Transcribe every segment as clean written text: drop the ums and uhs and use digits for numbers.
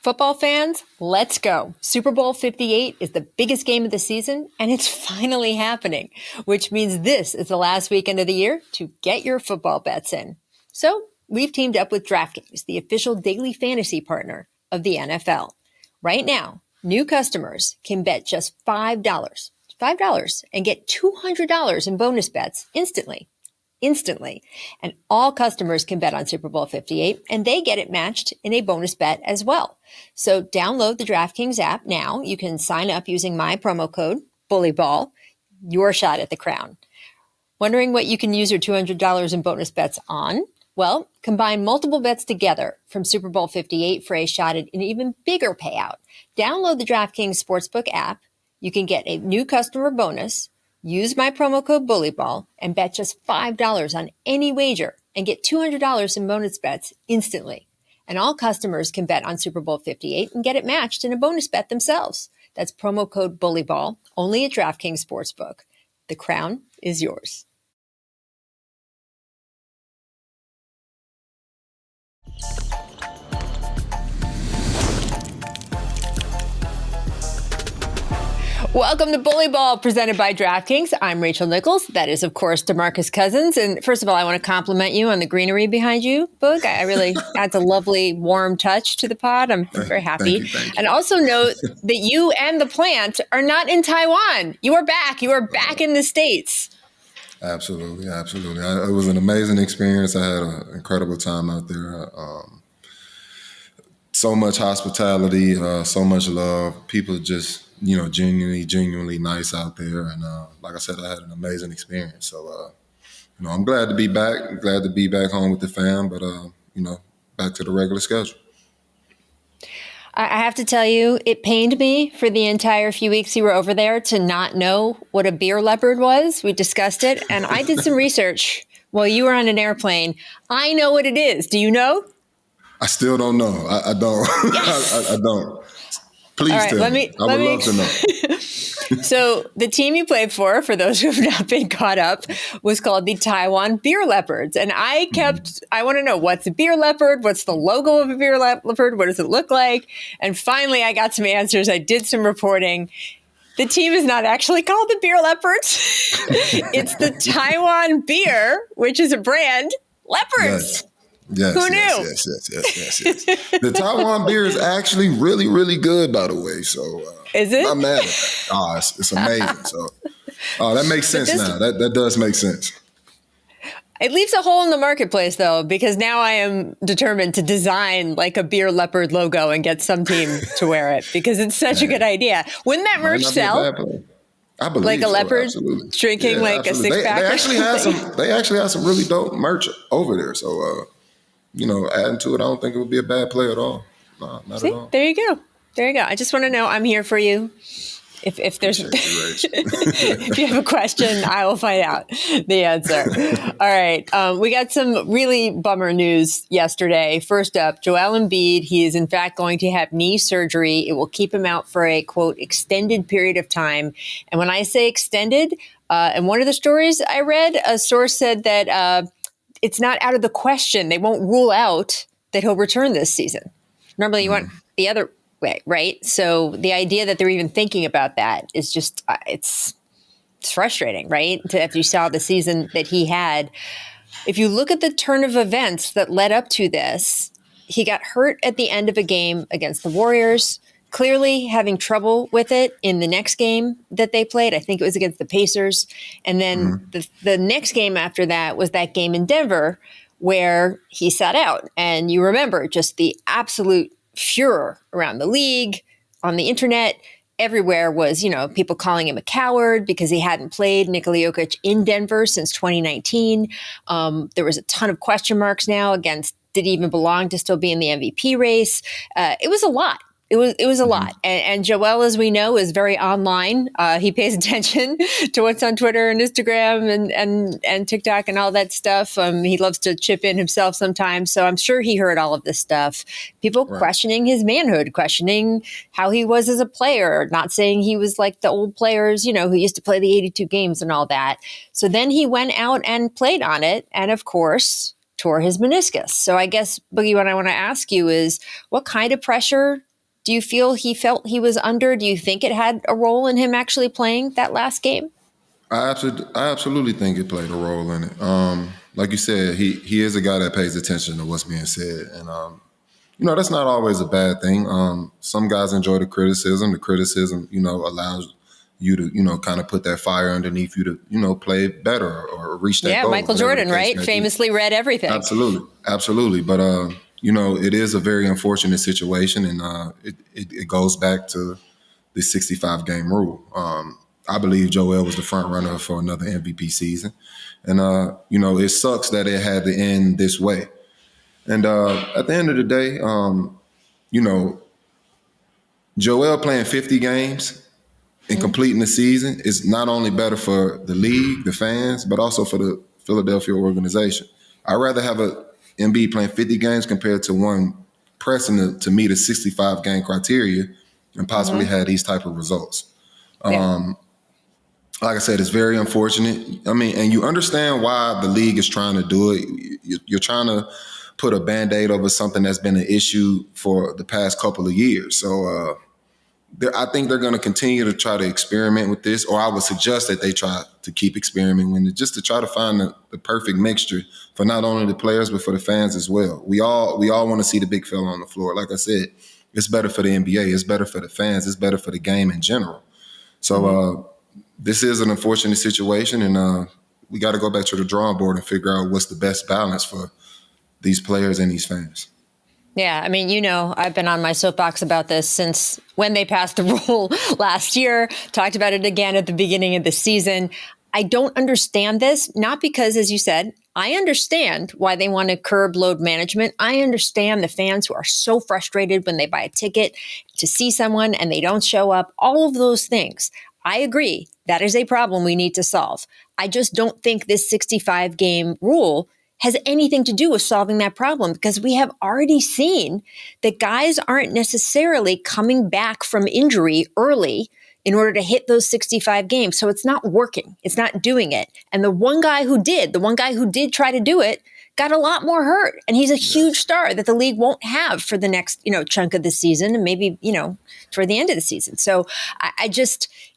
Football fans, let's go. Super Bowl 58 is the biggest game of the season, and it's finally happening, which means this is the last weekend of the year to get your football bets in. So we've teamed up with DraftKings, the official daily fantasy partner of the NFL. Right now, new customers can bet just $5, and get $200 in bonus bets instantly. And all customers can bet on Super Bowl 58, and they get it matched in a bonus bet as well. So download the DraftKings app now. You can sign up using my promo code, BullyBall, your shot at the crown. Wondering what you can use your $200 in bonus bets on? Well, combine multiple bets together from Super Bowl 58 for a shot at an even bigger payout. Download the DraftKings Sportsbook app. You can get a new customer bonus. Use my promo code BullyBall and bet just $5 on any wager and get $200 in bonus bets instantly. And all customers can bet on Super Bowl 58 and get it matched in a bonus bet themselves. That's promo code BullyBall, only at DraftKings Sportsbook. The crown is yours. Welcome to Bully Ball, presented by DraftKings. I'm Rachel Nichols. That is, of course, DeMarcus Cousins. And first of all, I want to compliment you on the greenery behind you, Boog. I really adds a lovely, warm touch to the pod. I'm very happy. Thank you. And also note that you and the plant are not in Taiwan. You are back. You are back in the States. Absolutely. It was an amazing experience. I had an incredible time out there. So much hospitality, so much love. People just, genuinely nice out there. And like I said, I had an amazing experience. So, I'm glad to be back. I'm glad to be back home with the fam, but, back to the regular schedule. I have to tell you, it pained me for the entire few weeks you were over there to not know what a beer leopard was. We discussed it, and I did some research while you were on an airplane. I know what it is. Do you know? I still don't know. I don't. Yes. I don't. Please tell me. I would love to know. So the team you played for those who have not been caught up, was called the Taiwan Beer Leopards. And I want to know, what's a beer leopard? What's the logo of a beer leopard? What does it look like? And finally, I got some answers. I did some reporting. The team is not actually called the Beer Leopards. It's the Taiwan Beer, which is a brand, Leopards. Yes, who knew? Yes. The Taiwan beer is actually really, really good, by the way. So is it? I'm mad at that. It's amazing. So that makes sense now. That does make sense. It leaves a hole in the marketplace, though, because now I am determined to design like a beer leopard logo and get some team to wear it, because it's such a good idea. Wouldn't that merch sell? I believe like a leopard absolutely. drinking like absolutely. A six-pack. They actually have some really dope merch over there. So adding to it, I don't think it would be a bad play at all. No, not at all. There you go. I just want to know, I'm here for you. If there's if you have a question, I will find out the answer. All right. We got some really bummer news yesterday. First up, Joel Embiid, he is in fact going to have knee surgery. It will keep him out for a, quote, extended period of time. And when I say extended, in one of the stories I read, a source said that it's not out of the question. They won't rule out that he'll return this season. Normally you want the other way, right? So the idea that they're even thinking about that is just, it's frustrating, right? If you saw the season that he had. If you look at the turn of events that led up to this, he got hurt at the end of a game against the Warriors, clearly having trouble with it in the next game that they played. I think it was against the Pacers. And then the next game after that was that game in Denver where he sat out. And you remember just the absolute furor around the league, on the internet, everywhere was, people calling him a coward because he hadn't played Nikola Jokic in Denver since 2019. There was a ton of question marks now against, did he even belong to still be in the MVP race? It was a lot. It was a lot. And Joel, as we know, is very online. He pays attention to what's on Twitter and Instagram and TikTok and all that stuff. He loves to chip in himself sometimes. So I'm sure he heard all of this stuff. People questioning his manhood, questioning how he was as a player, not saying he was like the old players, who used to play the 82 games and all that. So then he went out and played on it. And of course, tore his meniscus. So I guess, Boogie, what I want to ask you is, what kind of pressure Do you feel he felt he was under? Do you think it had a role in him actually playing that last game? I absolutely think it played a role in it. Like you said, he is a guy that pays attention to what's being said, and that's not always a bad thing. Some guys enjoy the criticism. The criticism, allows you to, kind of put that fire underneath you to, play better or reach that goal. Yeah, Michael Jordan, right? Famously read everything. Absolutely. But it is a very unfortunate situation, and it goes back to the 65 game rule. I believe Joel was the front runner for another MVP season. And, it sucks that it had to end this way. And at the end of the day, Joel playing 50 games and completing the season is not only better for the league, the fans, but also for the Philadelphia organization. I'd rather have a Embiid playing 50 games compared to one pressing to meet a 65 game criteria and possibly have these type of results. Like I said, it's very unfortunate. I mean, and you understand why the league is trying to do it. You're trying to put a Band-Aid over something that's been an issue for the past couple of years. So I think they're going to continue to try to experiment with this, or I would suggest that they try to keep experimenting with it, just to try to find the perfect mixture for not only the players, but for the fans as well. We all want to see the big fella on the floor. Like I said, it's better for the NBA. It's better for the fans. It's better for the game in general. So this is an unfortunate situation, and we got to go back to the drawing board and figure out what's the best balance for these players and these fans. Yeah, I mean, I've been on my soapbox about this since when they passed the rule last year, talked about it again at the beginning of the season. I don't understand this, not because, as you said, I understand why they want to curb load management. I understand the fans who are so frustrated when they buy a ticket to see someone and they don't show up, all of those things. I agree. That is a problem we need to solve. I just don't think this 65 game rule has anything to do with solving that problem, because we have already seen that guys aren't necessarily coming back from injury early in order to hit those 65 games. So it's not working. It's not doing it. And the one guy who did try to do it, got a lot more hurt. And he's a huge star that the league won't have for the next, chunk of the season, and maybe, toward the end of the season. So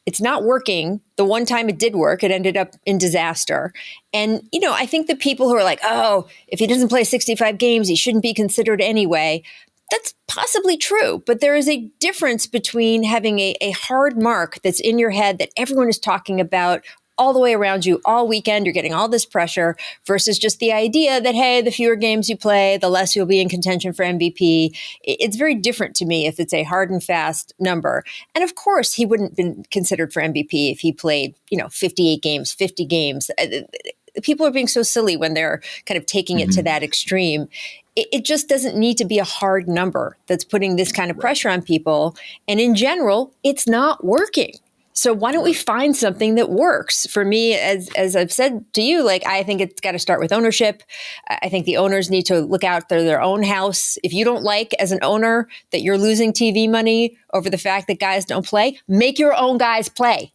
it's not working. The one time it did work, it ended up in disaster. And, I think the people who are like, oh, if he doesn't play 65 games, he shouldn't be considered anyway. That's possibly true, but there is a difference between having a hard mark that's in your head that everyone is talking about all the way around you all weekend. You're getting all this pressure versus just the idea that, hey, the fewer games you play, the less you'll be in contention for MVP. It's very different to me if it's a hard and fast number. And of course, he wouldn't have been considered for MVP if he played, 58 games, 50 games. People are being so silly when they're kind of taking it to that extreme. It just doesn't need to be a hard number that's putting this kind of pressure on people. And in general, it's not working. So why don't we find something that works? For me, as I've said to you, I think it's got to start with ownership. I think the owners need to look out for their own house. If you don't like, as an owner, that you're losing TV money over the fact that guys don't play, make your own guys play.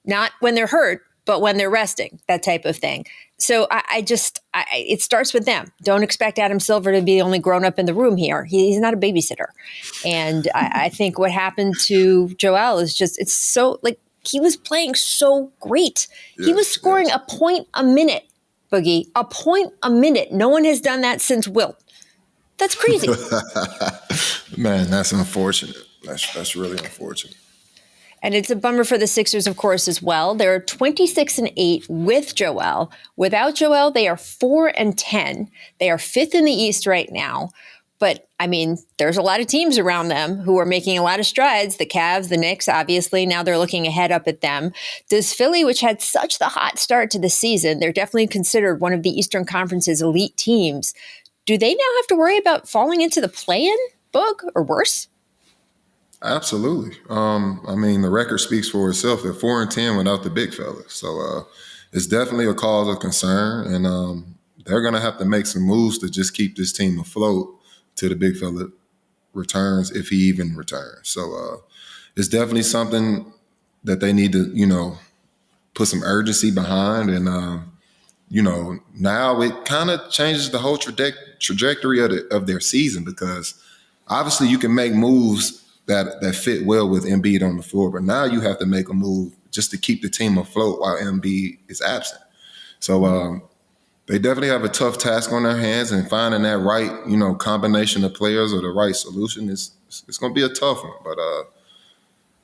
Not when they're hurt, but when they're resting, that type of thing. So it starts with them. Don't expect Adam Silver to be the only grown up in the room here. He's not a babysitter. And I think what happened to Joel is it's so he was playing so great. He was scoring a point a minute, Boogie, a point a minute. No one has done that since Wilt. That's crazy. Man, that's unfortunate. That's really unfortunate. And it's a bummer for the Sixers, of course, as well. They're 26-8 with Joel. Without Joel, they are 4-10. They are 5th in the East right now. But, I mean, there's a lot of teams around them who are making a lot of strides. The Cavs, the Knicks, obviously. Now they're looking ahead up at them. Does Philly, which had such the hot start to the season, they're definitely considered one of the Eastern Conference's elite teams. Do they now have to worry about falling into the play-in, Boog, or worse? Absolutely. I mean, the record speaks for itself. They're 4-10 without the big fella. So it's definitely a cause of concern. And they're going to have to make some moves to just keep this team afloat till the big fella returns, if he even returns. So it's definitely something that they need to, put some urgency behind. And, now it kind of changes the whole trajectory of their season, because obviously you can make moves that fit well with Embiid on the floor. But now you have to make a move just to keep the team afloat while Embiid is absent. So they definitely have a tough task on their hands, and finding that right, combination of players or the right solution it's going to be a tough one. But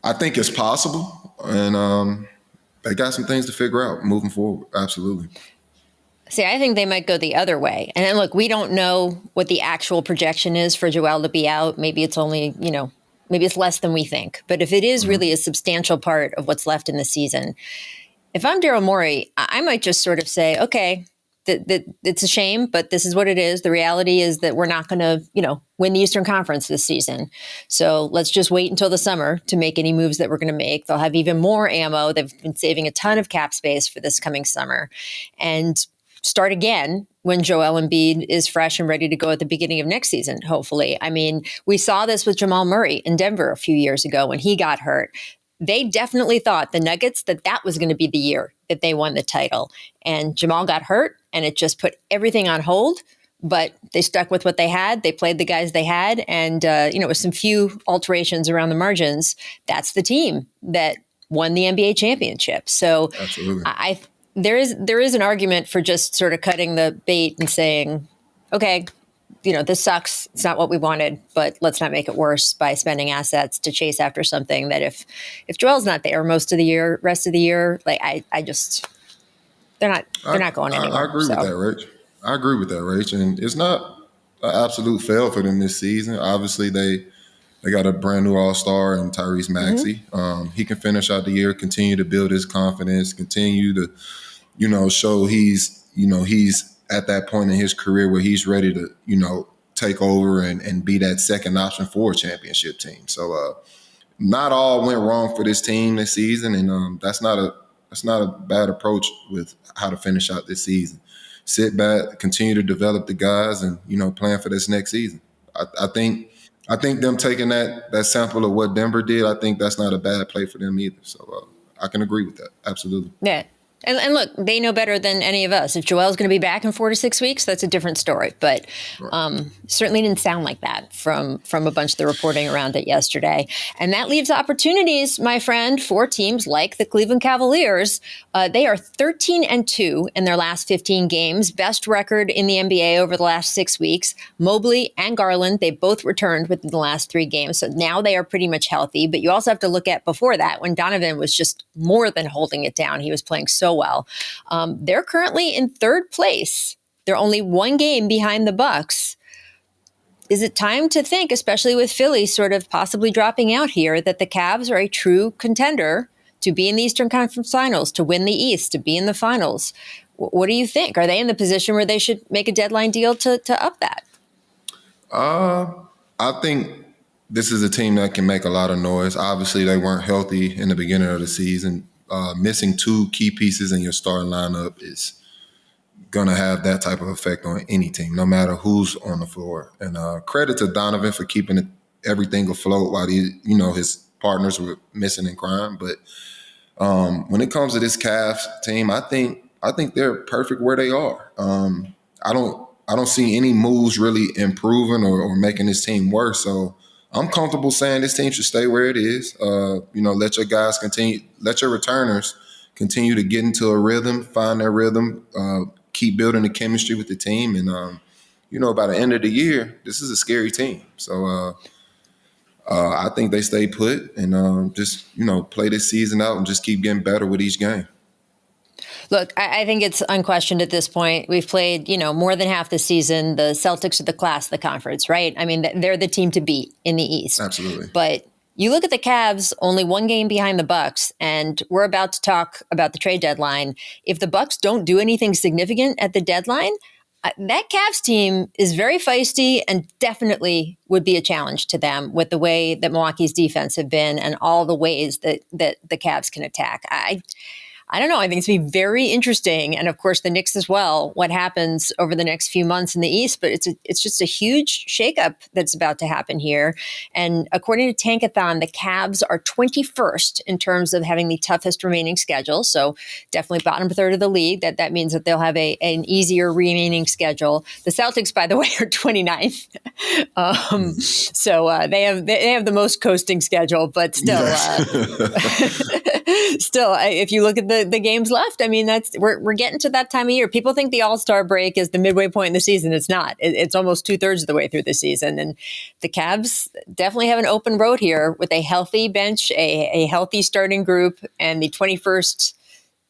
I think it's possible, and they got some things to figure out moving forward. Absolutely. See, I think they might go the other way. And then, look, we don't know what the actual projection is for Joel to be out. Maybe it's only, maybe it's less than we think. But if it is really a substantial part of what's left in the season, if I'm Daryl Morey, I might just sort of say, okay, that it's a shame, but this is what it is. The reality is that we're not going to, win the Eastern Conference this season. So let's just wait until the summer to make any moves that we're going to make. They'll have even more ammo. They've been saving a ton of cap space for this coming summer. And start again when Joel Embiid is fresh and ready to go at the beginning of next season, hopefully. I mean, we saw this with Jamal Murray in Denver a few years ago when he got hurt. They definitely thought, the Nuggets, that was going to be the year that they won the title. And Jamal got hurt, and it just put everything on hold. But they stuck with what they had. They played the guys they had. And, with some few alterations around the margins, that's the team that won the NBA championship. So absolutely. There is an argument for just sort of cutting the bait and saying, okay, this sucks. It's not what we wanted, but let's not make it worse by spending assets to chase after something that if Joel's not there most of the year, rest of the year, like they're not going anywhere. I agree with that, Rach. I agree with that, Rach. And it's not an absolute fail for them this season. Obviously, they got a brand new all-star in Tyrese Maxey. He can finish out the year, continue to build his confidence, continue to show he's at that point in his career where he's ready to, take over and be that second option for a championship team. So not all went wrong for this team this season, and that's not a bad approach with how to finish out this season. Sit back, continue to develop the guys, and plan for this next season. I think them taking that sample of what Denver did, I think that's not a bad play for them either. So I can agree with that. Absolutely. Yeah. And look, they know better than any of us. If Joel's going to be back in 4 to 6 weeks, that's a different story. But certainly didn't sound like that from a bunch of the reporting around it yesterday. And that leaves opportunities, my friend, for teams like the Cleveland Cavaliers. They are 13-2 in their last 15 games, best record in the NBA over the last 6 weeks. Mobley and Garland, they both returned within the last 3 games. So now they are pretty much healthy. But you also have to look at before that, when Donovan was just more than holding it down. He was playing so well. They're currently in 3rd place. They're only 1 game behind the Bucks. Is it time to think, especially with Philly sort of possibly dropping out here, that the Cavs are a true contender to be in the Eastern Conference Finals, to win the East, to be in the finals? What do you think? Are they in the position where they should make a deadline deal to up that? I think this is a team that can make a lot of noise. Obviously, they weren't healthy in the beginning of the season. Missing 2 key pieces in your starting lineup is going to have that type of effect on any team, no matter who's on the floor. And credit to Donovan for keeping everything afloat while his partners were missing and crying. But when it comes to this Cavs team, I think they're perfect where they are. I don't see any moves really improving or making this team worse. So I'm comfortable saying this team should stay where it is. Let your guys continue, let your returners continue to get into a rhythm, find their rhythm, keep building the chemistry with the team. And, by the end of the year, this is a scary team. So I think they stay put and just play this season out and just keep getting better with each game. Look, I think it's unquestioned at this point. We've played, more than half the season. The Celtics are the class of the conference, right? I mean, they're the team to beat in the East. Absolutely. But you look at the Cavs, only 1 game behind the Bucks, and we're about to talk about the trade deadline. If the Bucks don't do anything significant at the deadline, that Cavs team is very feisty and definitely would be a challenge to them with the way that Milwaukee's defense have been and all the ways that the Cavs can attack. I don't know. I think it's going to be very interesting. And of course, the Knicks as well, what happens over the next few months in the East. But it's just a huge shakeup that's about to happen here. And according to Tankathon, the Cavs are 21st in terms of having the toughest remaining schedule. So definitely bottom third of the league. That means that they'll have an easier remaining schedule. The Celtics, by the way, are 29th. So they have the most coasting schedule, but still, still, if you look at the games left, I mean, we're getting to that time of year. People think the All-Star break is the midway point in the season. It's not. It's almost 2/3 of the way through the season. And the Cavs definitely have an open road here with a healthy bench, a healthy starting group, and the 21st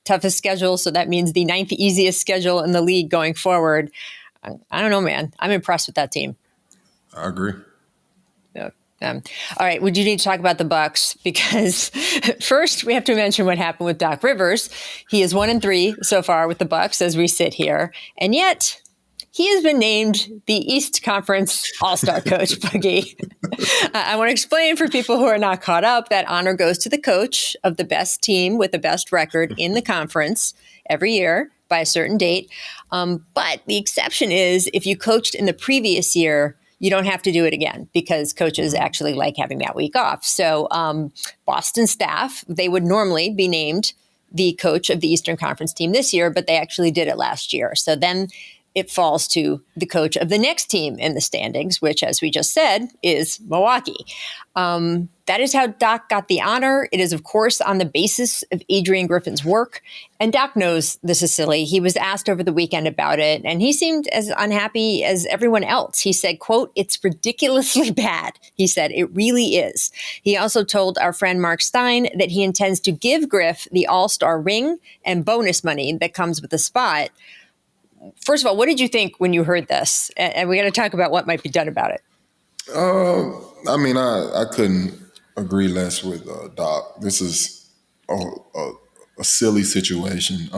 toughest schedule. So that means the 9th easiest schedule in the league going forward. I don't know, man. I'm impressed with that team. I agree. Yeah. All right. Would you need to talk about the Bucks? Because first we have to mention what happened with Doc Rivers. He is 1-3 so far with the Bucks as we sit here. And yet he has been named the East Conference All-Star coach, Boogie. I want to explain for people who are not caught up that honor goes to the coach of the best team with the best record in the conference every year by a certain date. But the exception is if you coached in the previous year, you don't have to do it again because coaches actually like having that week off. So Boston staff, they would normally be named the coach of the Eastern Conference team this year, but they actually did it last year. So then it falls to the coach of the next team in the standings, which, as we just said, is Milwaukee. That is how Doc got the honor. It is, of course, on the basis of Adrian Griffin's work. And Doc knows this is silly. He was asked over the weekend about it, and he seemed as unhappy as everyone else. He said, quote, "It's ridiculously bad." He said, "It really is." He also told our friend Mark Stein that he intends to give Griff the All-Star ring and bonus money that comes with the spot. First of all, what did you think when you heard this? And we got to talk about what might be done about it. I mean, I couldn't agree less with Doc. This is a silly situation.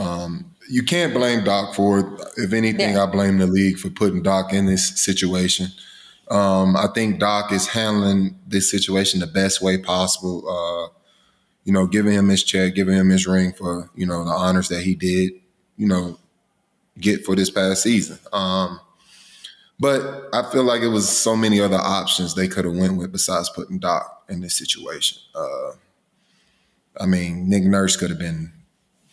You can't blame Doc for it. If anything, I blame the league for putting Doc in this situation. I think Doc is handling this situation the best way possible. Giving him his check, giving him his ring for, the honors that he did, get for this past season. But I feel like it was so many other options they could have went with besides putting Doc in this situation. Nick Nurse could have been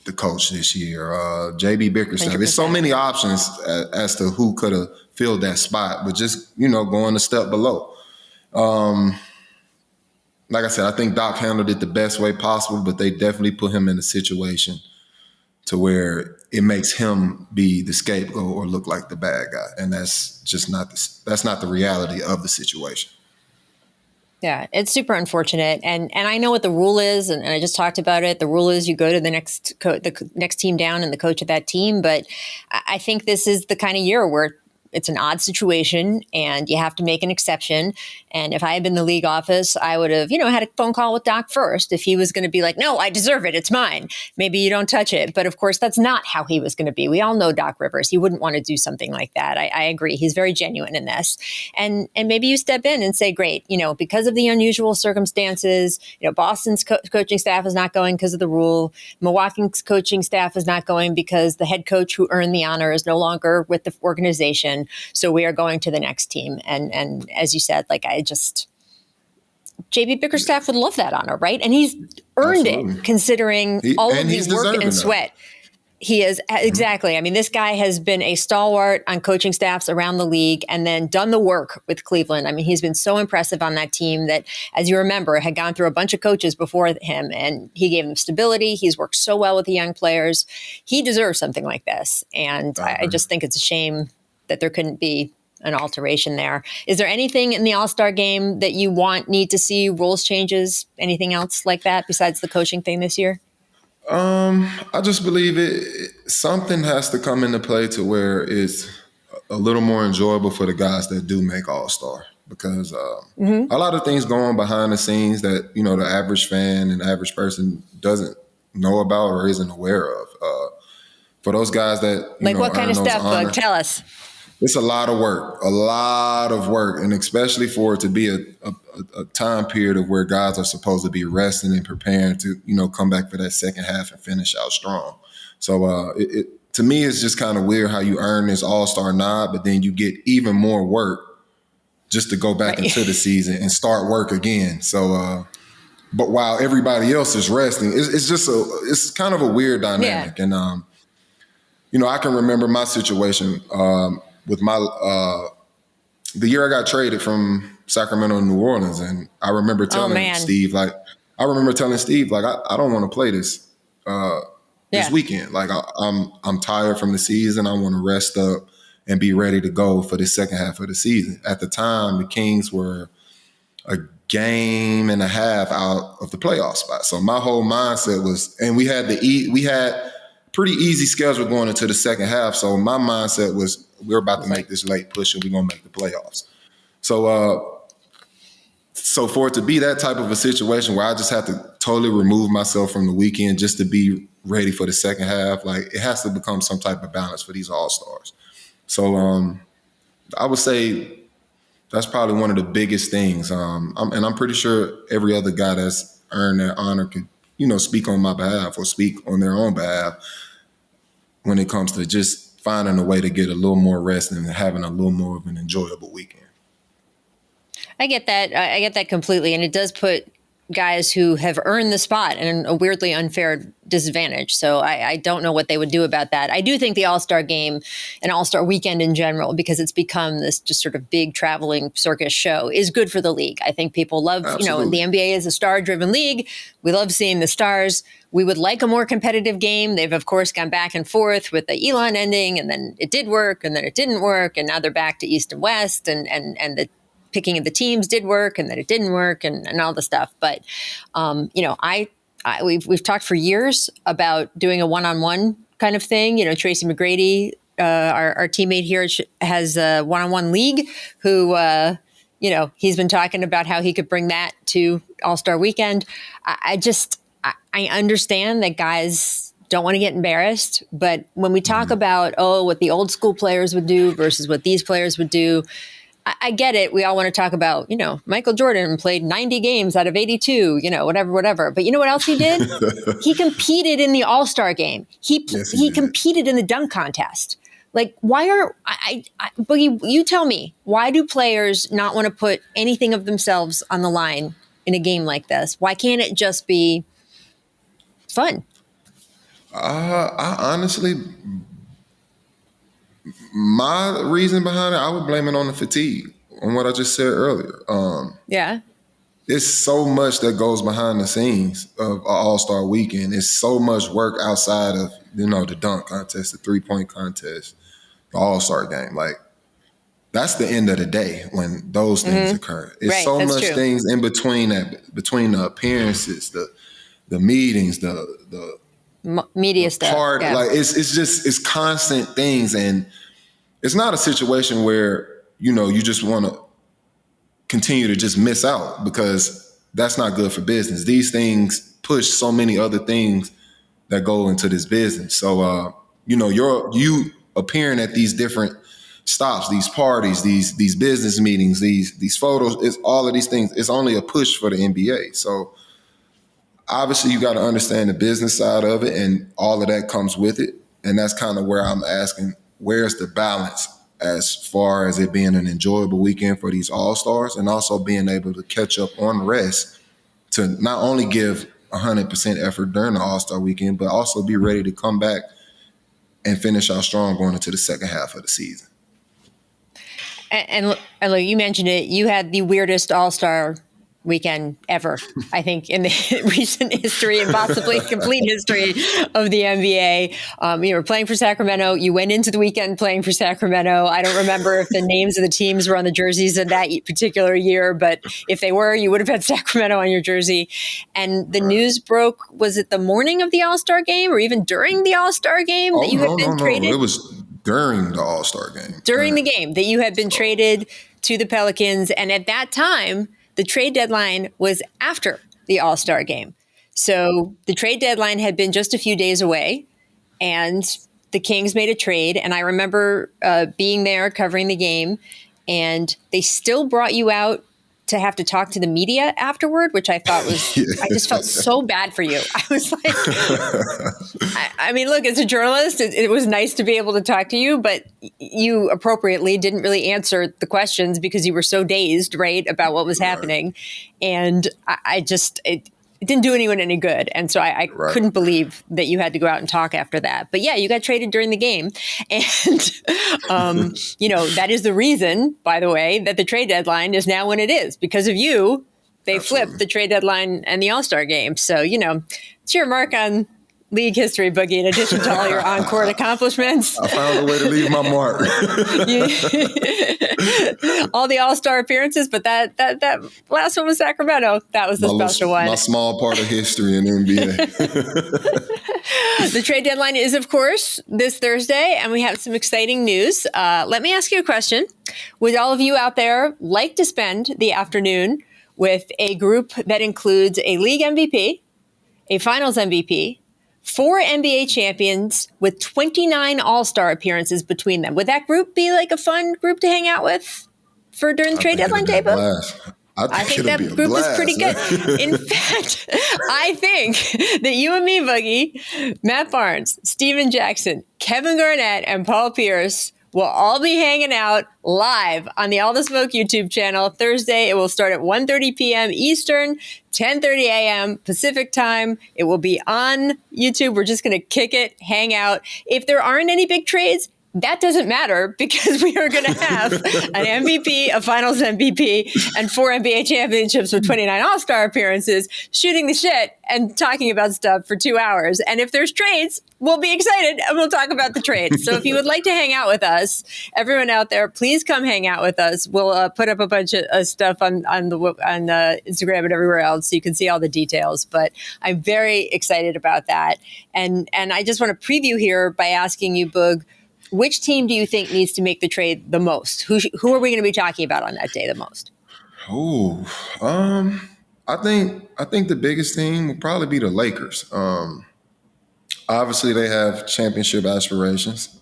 the coach this year. JB Bickerstaff. 100%. There's so many options as to who could have filled that spot, but just, going a step below. Like I said, I think Doc handled it the best way possible, but they definitely put him in a situation to where it makes him be the scapegoat or look like the bad guy. And that's just not the reality of the situation. Yeah, it's super unfortunate. And I know what the rule is, and I just talked about it. The rule is you go to the next team down and the coach of that team. But I think this is the kind of year where it's an odd situation and you have to make an exception. And if I had been in the league office, I would have, had a phone call with Doc first. If he was going to be like, "No, I deserve it. It's mine. Maybe you don't touch it." But of course, that's not how he was going to be. We all know Doc Rivers. He wouldn't want to do something like that. I agree. He's very genuine in this. And maybe you step in and say, great, because of the unusual circumstances, Boston's coaching staff is not going because of the rule. Milwaukee's coaching staff is not going because the head coach who earned the honor is no longer with the organization. So we are going to the next team. And as you said, JB Bickerstaff would love that honor, right? And he's earned it considering all of the work and sweat. He is, exactly. I mean, this guy has been a stalwart on coaching staffs around the league and then done the work with Cleveland. I mean, he's been so impressive on that team that, as you remember, had gone through a bunch of coaches before him, and he gave them stability. He's worked so well with the young players. He deserves something like this. And I just think it's a shame that there couldn't be an alteration there. Is there anything in the All-Star game that you need to see, rules changes, anything else like that besides the coaching thing this year? I just believe something has to come into play to where it's a little more enjoyable for the guys that do make All-Star, because a lot of things go on behind the scenes that, the average fan and average person doesn't know about or isn't aware of. For those guys that, what kind of stuff, Bug? Tell us. it's a lot of work, and especially for it to be a time period of where guys are supposed to be resting and preparing to, come back for that second half and finish out strong. So it to me, it's just kind of weird how you earn this all-star nod, but then you get even more work just to go back into the season and start work again. So, but while everybody else is resting, it's kind of a weird dynamic. Yeah. And I can remember my situation with the year I got traded from Sacramento to New Orleans, and I remember telling Steve, I don't want to play this weekend. Like I'm tired from the season. I want to rest up and be ready to go for the second half of the season. At the time, the Kings were a game and a half out of the playoff spot. So my whole mindset was, and we had pretty easy schedule going into the second half. So my mindset was, we're about to make this late push and we're going to make the playoffs. So for it to be that type of a situation where I just have to totally remove myself from the weekend just to be ready for the second half, like it has to become some type of balance for these all-stars. So I would say that's probably one of the biggest things. And I'm pretty sure every other guy that's earned that honor could, speak on my behalf or speak on their own behalf when it comes to just finding a way to get a little more rest and having a little more of an enjoyable weekend. I get that. I get that completely. And it does put guys who have earned the spot in a weirdly unfair disadvantage. So I don't know what they would do about that. I do think the All-Star game and All-Star weekend in general, because it's become this just sort of big traveling circus show, is good for the league. I think people love, the NBA is a star-driven league. We love seeing the stars. We would like a more competitive game. They've, of course, gone back and forth with the Elon ending, and then it did work, and then it didn't work, and now they're back to East and West, and the picking of the teams did work, and then it didn't work, and all the stuff. But, we've talked for years about doing a one-on-one kind of thing. Tracy McGrady, our teammate here, has a one-on-one league who, he's been talking about how he could bring that to All-Star Weekend. I understand that guys don't want to get embarrassed, but when we talk about, what the old school players would do versus what these players would do, I get it. We all want to talk about, Michael Jordan played 90 games out of 82, whatever. But you know what else he did? He competed in the All-Star game. He competed in the dunk contest. Like, Boogie, you tell me, why do players not want to put anything of themselves on the line in a game like this? Why can't it just be fun? I honestly, my reason behind it, I would blame it on the fatigue, on what I just said earlier. It's so much that goes behind the scenes of an All-Star weekend. It's so much work outside of, the dunk contest, the three-point contest, the All-Star game. Like, that's the end of the day when those things occur. It's so much true. Things in between between the appearances, the meetings, the media stuff. Like, it's constant things, and it's not a situation where, you just want to continue to just miss out, because that's not good for business. These things push so many other things that go into this business. So, you appearing at these different stops, these parties, these business meetings, these photos, it's all of these things. It's only a push for the NBA. So obviously you got to understand the business side of it, and all of that comes with it. And that's kind of where I'm asking, where's the balance as far as it being an enjoyable weekend for these all-stars, and also being able to catch up on rest to not only give 100% effort during the all-star weekend, but also be ready to come back and finish out strong going into the second half of the season. And look, you mentioned it. You had the weirdest all-star weekend ever, I think, in the recent history and possibly complete history of the NBA. You were playing for Sacramento. You went into the weekend playing for Sacramento. I don't remember if the names of the teams were on the jerseys in that particular year, but if they were, you would have had Sacramento on your jersey. And the news broke, was it the morning of the All-Star game or even during the All-Star game that you had been traded? It was during the All-Star game. During the game that you had been traded to the Pelicans. And at that time, the trade deadline was after the All-Star game. So the trade deadline had been just a few days away, and the Kings made a trade, and I remember being there covering the game, and they still brought you out to have to talk to the media afterward, which I thought was, I just felt so bad for you. I was like, I mean, look, as a journalist, it was nice to be able to talk to you, but you appropriately didn't really answer the questions because you were so dazed, right, about what was happening. And it didn't do anyone any good. And so I couldn't believe that you had to go out and talk after that. But yeah, you got traded during the game. And, that is the reason, by the way, that the trade deadline is now when it is. Because of you, they flipped the trade deadline and the All-Star game. So, it's your mark on league history, Boogie, in addition to all your on-court accomplishments. I found a way to leave my mark. All the All-Star appearances, but that last one was Sacramento. That was the special one. My small part of history in the NBA. The trade deadline is, of course, this Thursday, and we have some exciting news. Let me ask you a question. Would all of you out there like to spend the afternoon with a group that includes a league MVP, a finals MVP, 4 NBA champions with 29 All-Star appearances between them? Would that group be like a fun group to hang out with during the trade deadline, Dave? I think that group is pretty good. In fact, I think that you and me, Boogie, Matt Barnes, Steven Jackson, Kevin Garnett, and Paul Pierce will all be hanging out live on the All the Smoke YouTube channel Thursday. It will start at 1:30 p.m. Eastern, 10:30 a.m. Pacific time. It will be on YouTube. We're just going to kick it, hang out. If there aren't any big trades, that doesn't matter because we are going to have an MVP, a finals MVP, and 4 NBA championships with 29 All-Star appearances, shooting the shit and talking about stuff for 2 hours. And if there's trades, we'll be excited and we'll talk about the trades. So if you would like to hang out with us, everyone out there, please come hang out with us. We'll put up a bunch of stuff on Instagram and everywhere else so you can see all the details. But I'm very excited about that. And I just want to preview here by asking you, Boog, which team do you think needs to make the trade the most? Who are we going to be talking about on that day the most? I think the biggest team will probably be the Lakers. Obviously, they have championship aspirations.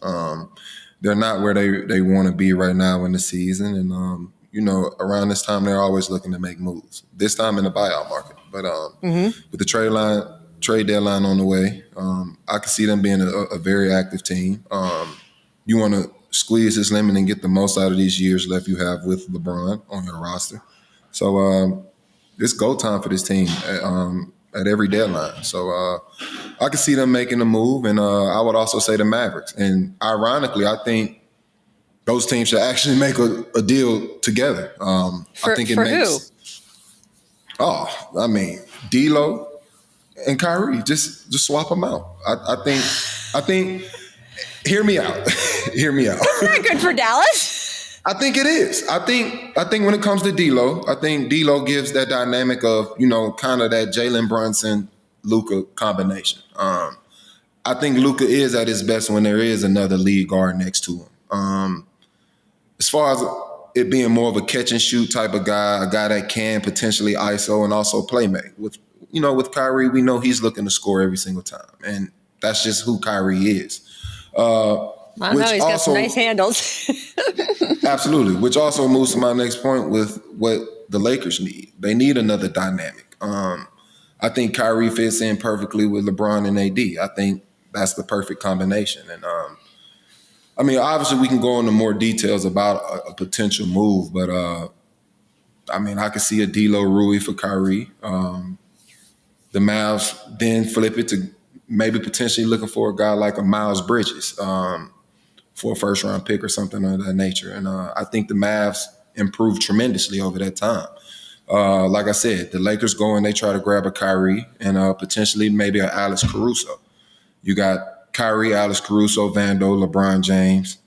They're not where they want to be right now in the season, and around this time they're always looking to make moves. This time in the buyout market, but with the trade deadline on the way, I can see them being a very active team. You want to squeeze this lemon and get the most out of these years left you have with LeBron on your roster. So it's go time for this team at every deadline. So I can see them making a move, and I would also say the Mavericks. And ironically, I think those teams should actually make a deal together. I think it makes. Who? I mean, D'Lo and Kyrie, just swap them out. I think. Hear me out. Hear me out. That's not good for Dallas. I think it is. I think when it comes to D'Lo, I think D'Lo gives that dynamic of, kind of that Jalen Brunson, Luka combination. I think Luka is at his best when there is another lead guard next to him. As far as it being more of a catch and shoot type of guy, a guy that can potentially ISO and also play make. With Kyrie, we know he's looking to score every single time, and that's just who Kyrie is. I don't know, he's got some nice handles. Absolutely, which also moves to my next point with what the Lakers need. They need another dynamic. I think Kyrie fits in perfectly with LeBron and AD. I think that's the perfect combination. And obviously we can go into more details about a potential move, but I could see a D'Lo Rui for Kyrie. The Mavs then flip it to maybe potentially looking for a guy like a Miles Bridges for a first-round pick or something of that nature. And I think the Mavs improved tremendously over that time. Like I said, the Lakers go and they try to grab a Kyrie and potentially maybe an Alex Caruso. You got Kyrie, Alex Caruso, Vando, LeBron James,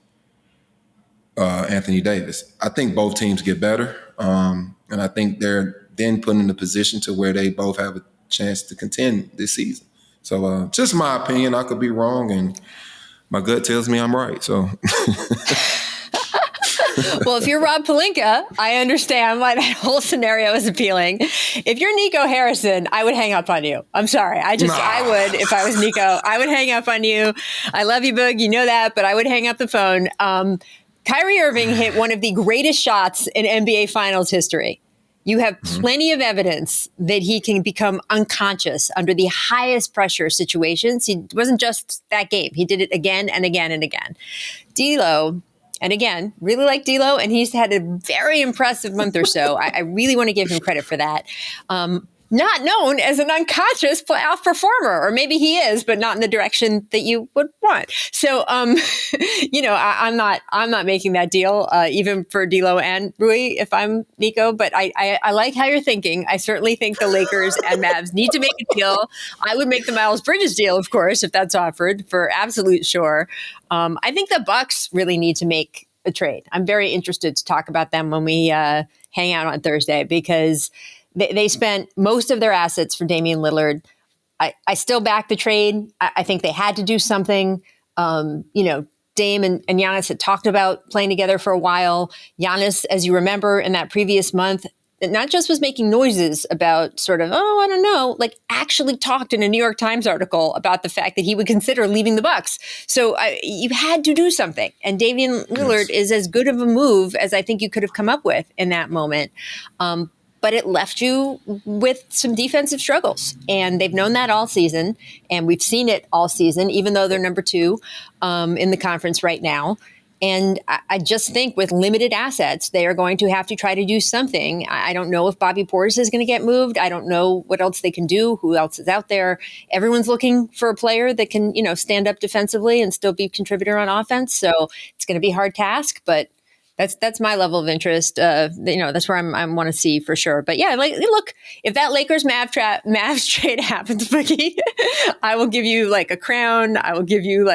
Anthony Davis. I think both teams get better, and I think they're then put in a position to where they both have a chance to contend this season. So just my opinion. I could be wrong, and my gut tells me I'm right. So Well, if you're Rob Pelinka, I understand why that whole scenario is appealing. If you're Nico Harrison, I would hang up on you. I'm sorry. I would, if I was Nico, I would hang up on you. I love you, Boog. You know that, but I would hang up the phone. Kyrie Irving hit one of the greatest shots in NBA Finals history. You have plenty of evidence that he can become unconscious under the highest pressure situations. He wasn't just that game. He did it again and again and again. D'Lo, and again, really like D'Lo, and he's had a very impressive month or so. I really want to give him credit for that. Not known as an unconscious playoff performer, or maybe he is, but not in the direction that you would want. So, I'm not making that deal, even for D'Lo and Rui, if I'm Nico. But I like how you're thinking. I certainly think the Lakers and Mavs need to make a deal. I would make the Miles Bridges deal, of course, if that's offered, for absolute sure. I think the Bucks really need to make a trade. I'm very interested to talk about them when we hang out on Thursday, because they spent most of their assets for Damian Lillard. I still back the trade. I think they had to do something. Dame and Giannis had talked about playing together for a while. Giannis, as you remember, in that previous month, not just was making noises about sort of, I don't know, like actually talked in a New York Times article about the fact that he would consider leaving the Bucks. So you had to do something. And Damian Lillard is as good of a move as I think you could have come up with in that moment. But it left you with some defensive struggles. And they've known that all season. And we've seen it all season, even though they're number 2 in the conference right now. And I just think with limited assets, they are going to have to try to do something. I don't know if Bobby Portis is going to get moved. I don't know what else they can do, who else is out there. Everyone's looking for a player that can, stand up defensively and still be a contributor on offense. So it's going to be a hard task, but that's my level of interest. That's where I want to see for sure. But yeah, look, if that Lakers Mavs trade happens, Boogie, I will give you like a crown. I will give you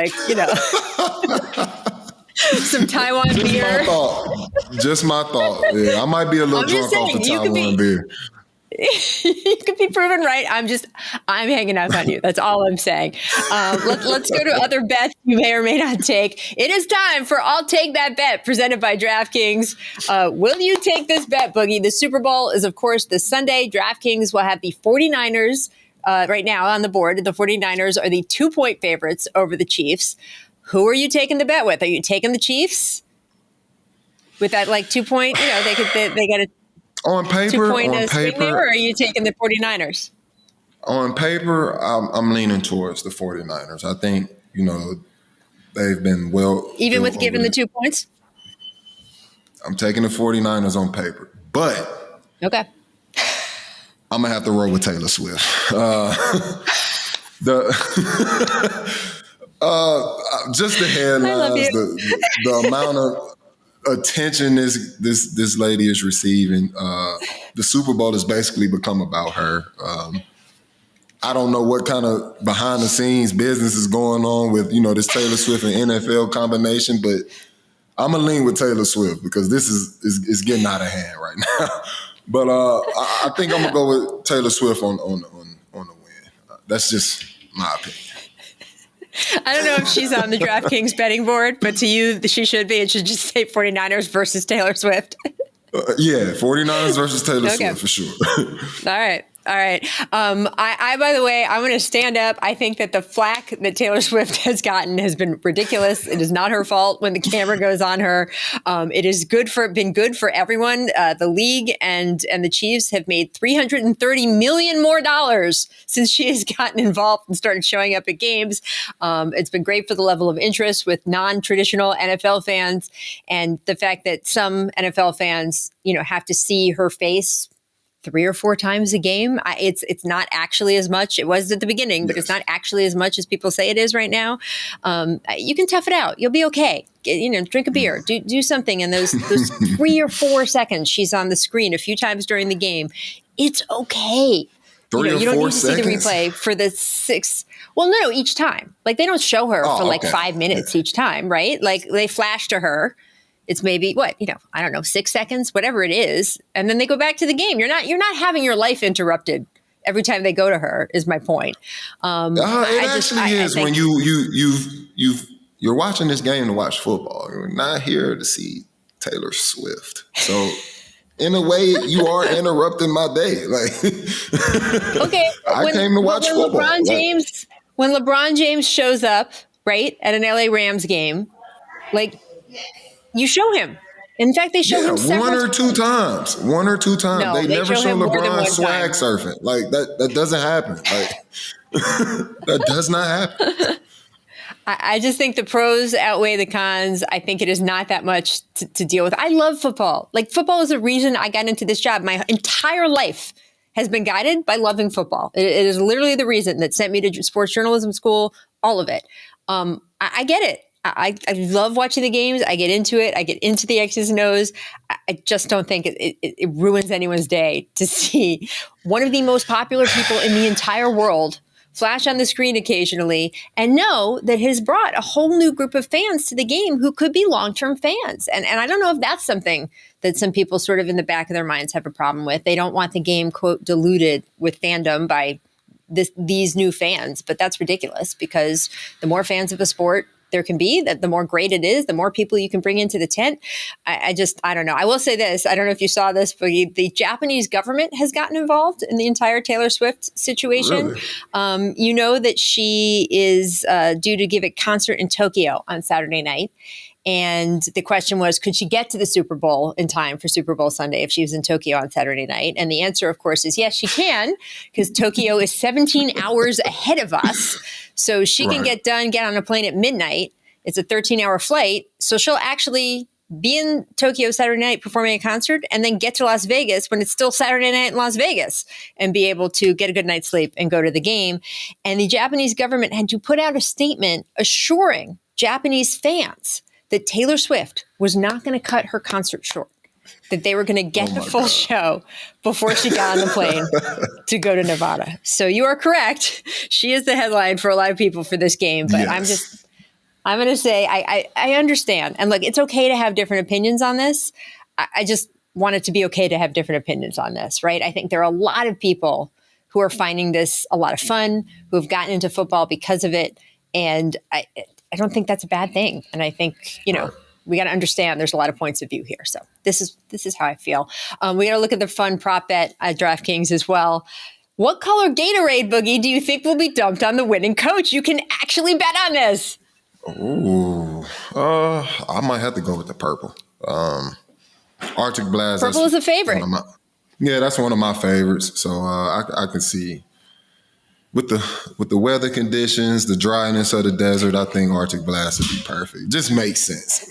some Taiwan beer. Just my thought. Yeah, I might be a little drunk off the Taiwan beer. You could be proven right. I'm hanging up on you. That's all I'm saying. Let's go to other bets you may or may not take. It is time for I'll Take That Bet, presented by DraftKings. Will you take this bet, Boogie? The Super Bowl is, of course, this Sunday. DraftKings will have the 49ers right now on the board. The 49ers are the 2-point favorites over the Chiefs. Who are you taking the bet with? Are you taking the Chiefs with that 2-point? They got a on paper. There, or are you taking the 49ers? On paper, I'm leaning towards the 49ers. I think they've been well. Even with giving the 2 points? I'm taking the 49ers on paper. But okay, I'm going to have to roll with Taylor Swift. Just the headlines, the amount of attention this lady is receiving. The Super Bowl has basically become about her. I don't know what kind of behind the scenes business is going on with this Taylor Swift and NFL combination, but I'm gonna lean with Taylor Swift because this is getting out of hand right now. But I think I'm gonna go with Taylor Swift on the win. That's just my opinion. I don't know if she's on the DraftKings betting board, but to you, she should be. It should just say 49ers versus Taylor Swift. 49ers versus Taylor Swift for sure. All right. I by the way, I'm going to stand up. I think that the flack that Taylor Swift has gotten has been ridiculous. It is not her fault when the camera goes on her. It is been good for everyone. The league and the Chiefs have made $330 million more since she has gotten involved and started showing up at games. It's been great for the level of interest with non-traditional NFL fans, and the fact that some NFL fans, have to see her face 3 or 4 times a game. It's not actually as much. It was at the beginning, but it's not actually as much as people say it is right now. You can tough it out. You'll be okay. Drink a beer. Do something. And those 3 or 4 seconds she's on the screen a few times during the game, it's okay. You don't need to see the replay for the 6. Well, no, each time. They don't show her for 5 minutes each time, right? They flash to her. It's maybe I don't know, 6 seconds, whatever it is. And then they go back to the game. You're not having your life interrupted every time they go to her, is my point. It is when you're watching this game to watch football. You're not here to see Taylor Swift. So in a way, you are interrupting my day. Like, okay, I came to watch football. When LeBron James shows up, right, at an LA Rams game, like, you show him. In fact, they show him one or two times. No, they never show him more than LeBron one swag time. surfing. Like that doesn't happen. Like that does not happen. I just think the pros outweigh the cons. I think it is not that much to deal with. I love football. Like, football is the reason I got into this job. My entire life has been guided by loving football. It is literally the reason that sent me to sports journalism school, all of it. I get it. I love watching the games. I get into it. I get into the X's and O's. I just don't think it ruins anyone's day to see one of the most popular people in the entire world flash on the screen occasionally and know that has brought a whole new group of fans to the game who could be long-term fans. And I don't know if that's something that some people sort of in the back of their minds have a problem with. They don't want the game, quote, diluted with fandom by these new fans. But that's ridiculous, because the more fans of a sport there can be, that the more great it is, the more people you can bring into the tent. I don't know. I will say this. I don't know if you saw this, but the Japanese government has gotten involved in the entire Taylor Swift situation. Really? You know that she is due to give a concert in Tokyo on Saturday night. And the question was, could she get to the Super Bowl in time for Super Bowl Sunday if she was in Tokyo on Saturday night? And the answer, of course, is yes, she can, because Tokyo is 17 hours ahead of us. So she can get on a plane at midnight. It's a 13-hour flight. So she'll actually be in Tokyo Saturday night performing a concert and then get to Las Vegas when it's still Saturday night in Las Vegas and be able to get a good night's sleep and go to the game. And the Japanese government had to put out a statement assuring Japanese fans that Taylor Swift was not going to cut her concert short, that they were going to get the full show before she got on the plane to go to Nevada. So you are correct. She is the headline for a lot of people for this game. But yes. I'm going to say I understand. And look, it's okay to have different opinions on this. I just want it to be okay to have different opinions on this, right? I think there are a lot of people who are finding this a lot of fun, who have gotten into football because of it. And I don't think that's a bad thing. And I think, we got to understand there's a lot of points of view here. So this is how I feel. We got to look at the fun prop bet at DraftKings as well. What color Gatorade, Boogie, do you think will be dumped on the winning coach? You can actually bet on this. Ooh, I might have to go with the purple. Arctic Blast. Purple is a favorite. That's one of my favorites. So I can see. With the weather conditions, the dryness of the desert, I think Arctic Blast would be perfect. Just makes sense.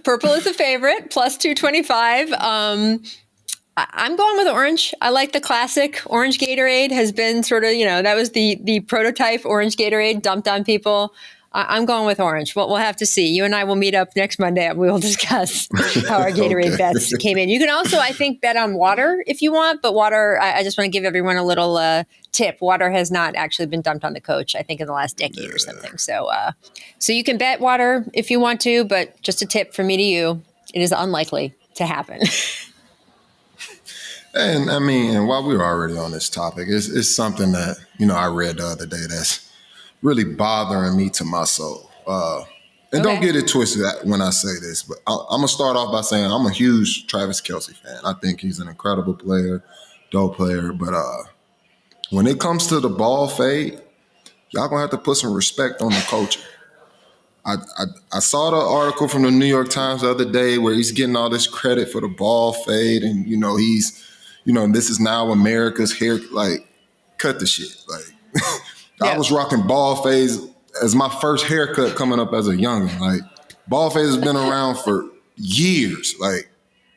Purple is a favorite, plus 225. I'm going with orange. I like the classic. Orange Gatorade has been sort of, that was the prototype orange Gatorade dumped on people. I'm going with orange. We'll have to see. You and I will meet up next Monday and we will discuss how our Gatorade bets came in. You can also, I think, bet on water if you want, but water, I just want to give everyone a little tip. Water has not actually been dumped on the coach, I think, in the last decade or something. So you can bet water if you want to, but just a tip from me to you, it is unlikely to happen. And while we were already on this topic, it's something that, I read the other day that's really bothering me to my soul. Don't get it twisted when I say this, but I'm going to start off by saying I'm a huge Travis Kelce fan. I think he's an incredible player, dope player. But when it comes to the ball fade, y'all going to have to put some respect on the culture. I saw the article from the New York Times the other day where he's getting all this credit for the ball fade. And, he's, this is now America's hair. Like, cut the shit. Like, I was rocking ball fades as my first haircut coming up as a youngin'. Like, ball fades has been around for years. Like,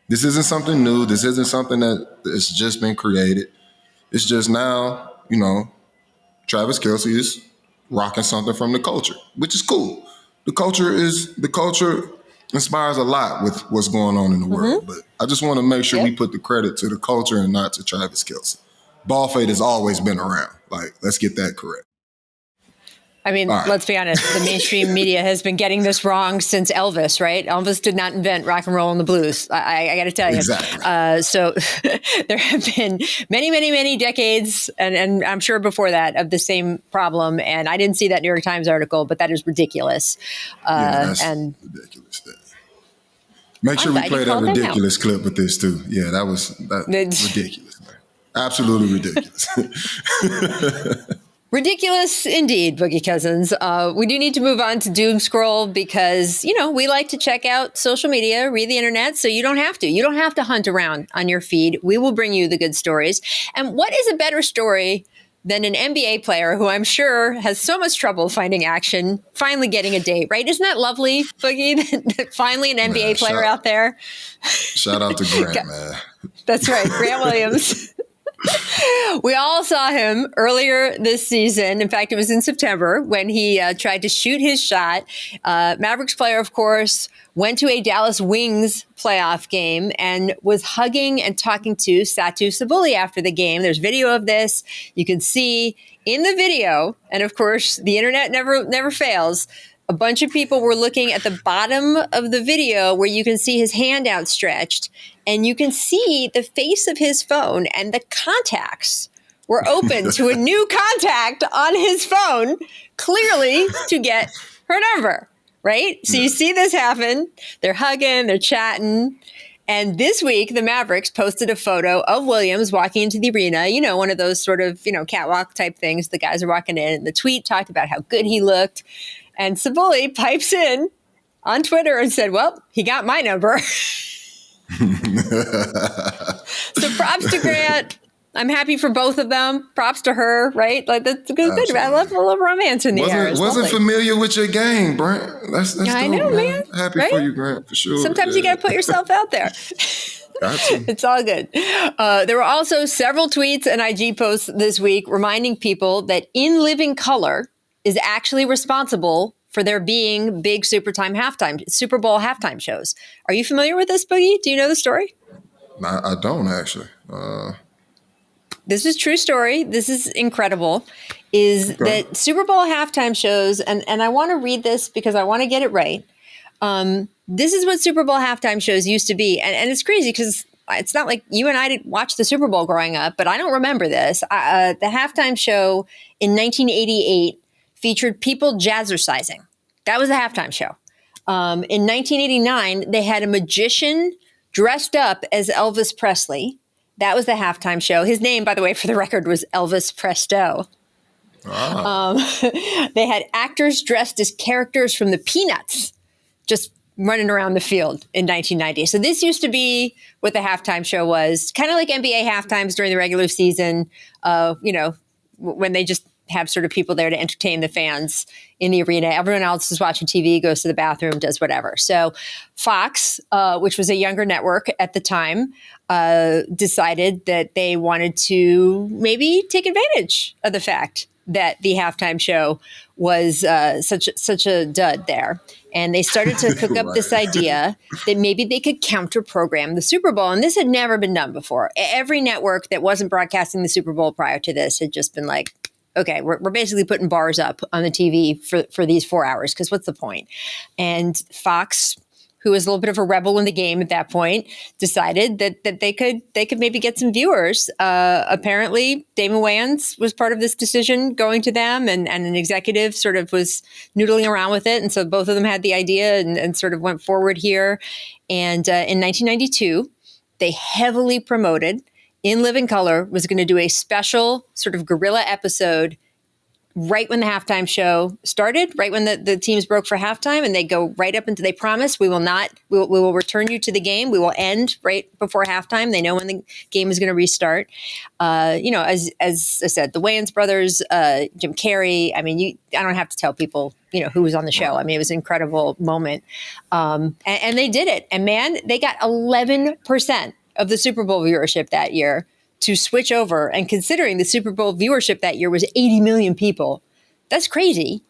this isn't something new. This isn't something that's just been created. It's just now, Travis Kelce is rocking something from the culture, which is cool. The culture inspires a lot with what's going on in the world. But I just want to make sure we put the credit to the culture and not to Travis Kelce. Ball fade has always been around. Like, let's get that correct. I mean, All right. let's be honest. The mainstream media has been getting this wrong since Elvis, right? Elvis did not invent rock and roll and the blues. I got to tell you. Exactly. So there have been many, many, many decades, and I'm sure before that, of the same problem. And I didn't see that New York Times article, but that is ridiculous. That's and ridiculous. Make sure we play that ridiculous clip with this too. Yeah, that was ridiculous, man. Absolutely ridiculous. Ridiculous indeed, Boogie Cousins. We do need to move on to doom scroll because, we like to check out social media, read the internet, so you don't have to. You don't have to hunt around on your feed. We will bring you the good stories. And what is a better story than an NBA player who I'm sure has so much trouble finding action, finally getting a date, right? Isn't that lovely, Boogie? That finally an NBA player out there. Shout out to Grant, man. That's right, Grant Williams. We all saw him earlier this season. In fact, it was in September when he tried to shoot his shot. Mavericks player, of course, went to a Dallas Wings playoff game and was hugging and talking to Satu Sabuli after the game. There's video of this. You can see in the video, and of course, the internet never fails. A bunch of people were looking at the bottom of the video where you can see his hand outstretched, and you can see the face of his phone, and the contacts were open to a new contact on his phone, clearly to get her number, right? So you see this happen. They're hugging, they're chatting. And this week, the Mavericks posted a photo of Williams walking into the arena, one of those sort of, catwalk type things. The guys are walking in, and the tweet talked about how good he looked. And Sabuli pipes in on Twitter and said, well, he got my number. So props to Grant. I'm happy for both of them. Props to her, right? Like, that's good. I love a little romance in the air. Wasn't familiar with your game, Brent. That's I know, man. Happy for you, Grant, for sure. Sometimes you got to put yourself out there. It's all good. There were also several tweets and IG posts this week reminding people that In Living Color is actually responsible for there being big Super Bowl halftime shows. Are you familiar with this, Boogie? Do you know the story? I don't actually. This is true story. This is incredible. That Super Bowl halftime shows, and I want to read this because I want to get it right. This is what Super Bowl halftime shows used to be. And it's crazy because it's not like you and I didn't watch the Super Bowl growing up, but I don't remember this. The halftime show in 1988 featured people jazzercising. That was the halftime show. In 1989, they had a magician dressed up as Elvis Presley. That was the halftime show. His name, by the way, for the record, was Elvis Presto. They had actors dressed as characters from the Peanuts just running around the field in 1990. So this used to be what the halftime show was, kind of like NBA halftimes during the regular season, when they just have sort of people there to entertain the fans in the arena. Everyone else is watching TV, goes to the bathroom, does whatever. So Fox, which was a younger network at the time, decided that they wanted to maybe take advantage of the fact that the halftime show was such a dud there. And they started to cook up this idea that maybe they could counter-program the Super Bowl. And this had never been done before. Every network that wasn't broadcasting the Super Bowl prior to this had just been like, okay, we're basically putting bars up on the TV for these 4 hours, because what's the point? And Fox, who was a little bit of a rebel in the game at that point, decided that they could maybe get some viewers. Apparently, Damon Wayans was part of this decision going to them, and an executive sort of was noodling around with it. And so both of them had the idea and sort of went forward here. And in 1992, they heavily promoted In Living Color was going to do a special sort of guerrilla episode right when the halftime show started, right when the teams broke for halftime, and they go right up into, they promise we will return you to the game. We will end right before halftime. They know when the game is going to restart. As I said, the Wayans brothers, Jim Carrey. I mean, I don't have to tell people, who was on the show. I mean, it was an incredible moment. And they did it. And man, they got 11% of the Super Bowl viewership that year to switch over. And considering the Super Bowl viewership that year was 80 million people, that's crazy.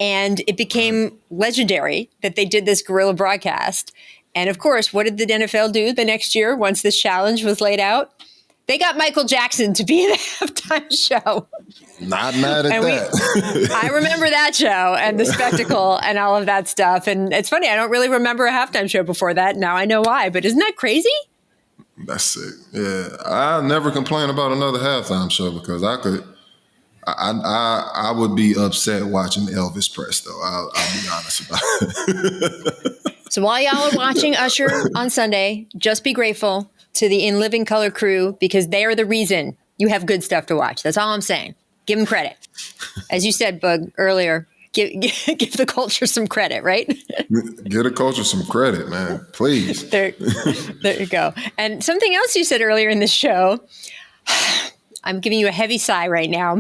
And it became legendary that they did this guerrilla broadcast. And of course, what did the NFL do the next year once this challenge was laid out? They got Michael Jackson to be the halftime show. Not mad at that. I remember that show and the spectacle and all of that stuff. And it's funny, I don't really remember a halftime show before that. Now I know why, but isn't that crazy? That's sick. Yeah. I'll never complain about another halftime show because I would be upset watching Elvis Presley. I'll be honest about it. So while y'all are watching Usher on Sunday, just be grateful to the In Living Color crew because they are the reason you have good stuff to watch. That's all I'm saying. Give them credit. As you said, Bug, earlier, give the culture some credit, right? Give the culture some credit, man. Please. There you go. And something else you said earlier in the show, I'm giving you a heavy sigh right now.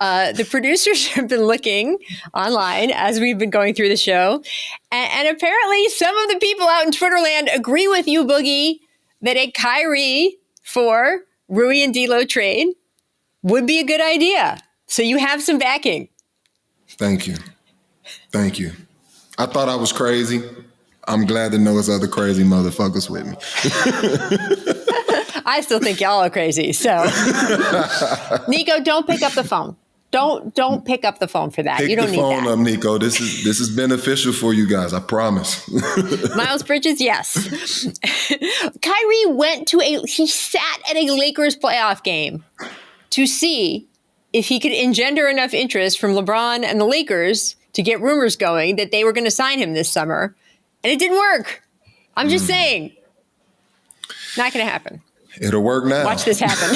The producers have been looking online as we've been going through the show. And apparently some of the people out in Twitterland agree with you, Boogie, that a Kyrie for Rui and D'Lo trade would be a good idea. So you have some backing. Thank you. Thank you. I thought I was crazy. I'm glad to know there's other crazy motherfuckers with me. I still think y'all are crazy. So, Nico, don't pick up the phone. Don't pick up the phone for that. You don't need that. Pick the phone up, Nico. This is beneficial for you guys. I promise. Miles Bridges, yes. Kyrie he sat at a Lakers playoff game to see if he could engender enough interest from LeBron and the Lakers to get rumors going that they were going to sign him this summer. And it didn't work. I'm just saying. Not going to happen. It'll work now. Watch this happen.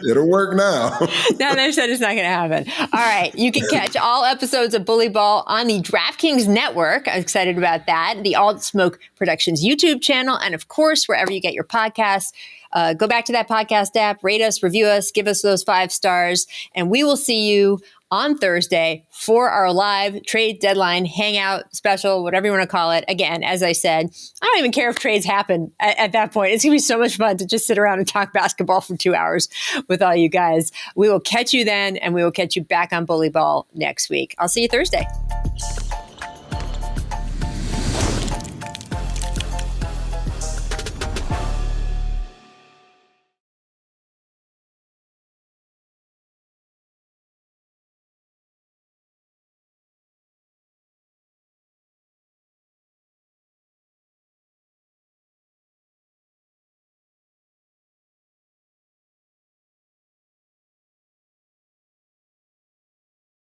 It'll work now. No, they said it's not going to happen. All right. You can catch all episodes of Bully Ball on the DraftKings Network. I'm excited about that. The Alt Smoke Productions YouTube channel. And of course, wherever you get your podcasts. Go back to that podcast app, rate us, review us, give us those 5 stars. And we will see you on Thursday for our live trade deadline hangout special, whatever you want to call it. Again, as I said, I don't even care if trades happen at that point. It's going to be so much fun to just sit around and talk basketball for 2 hours with all you guys. We will catch you then, and we will catch you back on Bully Ball next week. I'll see you Thursday.